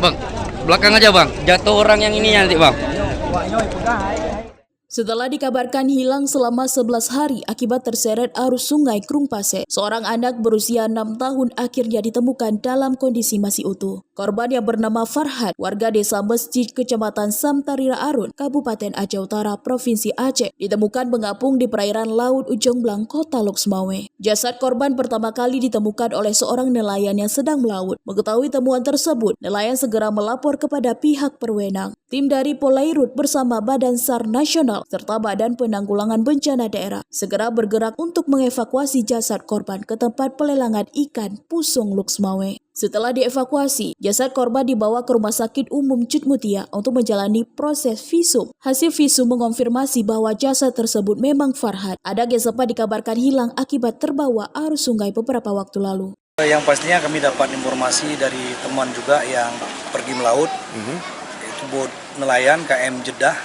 Bang, belakang aja bang. Jatuh orang yang ini nanti bang. Setelah dikabarkan hilang selama 11 hari akibat terseret arus sungai Krungpase, seorang anak berusia 6 tahun akhirnya ditemukan dalam kondisi masih utuh. Korban yang bernama Farhad, warga desa Masjid, Kecamatan Samtarira Arun, Kabupaten Aceh Utara, Provinsi Aceh, ditemukan mengapung di perairan Laut Ujung Blang, Kota Loksmawe. Jasad korban pertama kali ditemukan oleh seorang nelayan yang sedang melaut. Mengetahui temuan tersebut, nelayan segera melapor kepada pihak berwenang. Tim dari Polairut bersama Badan SAR Nasional serta Badan Penanggulangan Bencana Daerah segera bergerak untuk mengevakuasi jasad korban ke tempat pelelangan ikan Pusung Loksmawe. Setelah dievakuasi, jasad korban dibawa ke Rumah Sakit Umum Cutmutia untuk menjalani proses visum. Hasil visum mengonfirmasi bahwa jasad tersebut memang Farhad. Anak yang sempat dikabarkan hilang akibat terbawa arus sungai beberapa waktu lalu. Yang pastinya kami dapat informasi dari teman juga yang pergi melaut, yaitu bot nelayan KM Jeddah,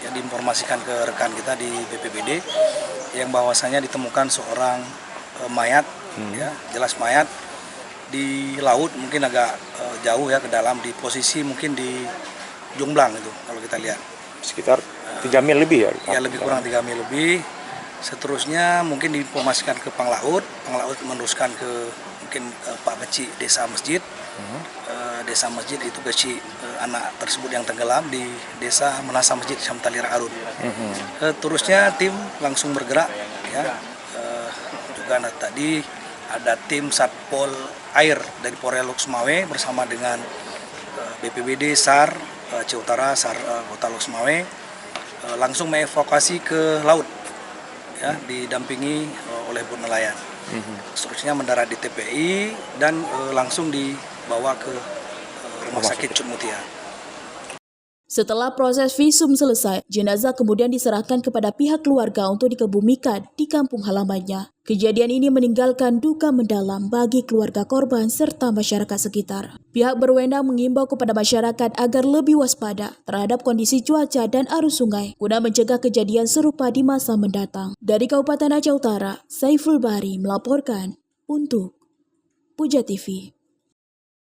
yang diinformasikan ke rekan kita di BPBD, yang bahwasanya ditemukan seorang mayat, ya, jelas mayat di laut, mungkin agak jauh ya ke dalam, di posisi mungkin di Jomblang itu kalau kita lihat. Sekitar 3 mil lebih ya? Ya lebih kurang 3 mil lebih. Seterusnya mungkin diinformasikan ke Panglaut meneruskan ke mungkin Pak Beci Desa Masjid. Desa Masjid itu Beci anak tersebut yang tenggelam di Desa Menasa Masjid Samtalira Arun. Terusnya tim langsung bergerak ya. Juga tadi ada tim Satpol Air dari Polres Loksmawe bersama dengan BPBD, SAR Aceh Utara, SAR Kota Loksmawe langsung mengevakuasi ke laut ya, didampingi oleh bot nelayan. Seterusnya mendarat di TPI dan langsung dibawa ke Rumah Sakit Cutmutia. Setelah proses visum selesai, jenazah kemudian diserahkan kepada pihak keluarga untuk dikebumikan di kampung halamannya. Kejadian ini meninggalkan duka mendalam bagi keluarga korban serta masyarakat sekitar. Pihak berwenang mengimbau kepada masyarakat agar lebih waspada terhadap kondisi cuaca dan arus sungai guna mencegah kejadian serupa di masa mendatang. Dari Kabupaten Aceh Utara, Saiful Bahri melaporkan untuk Puja TV.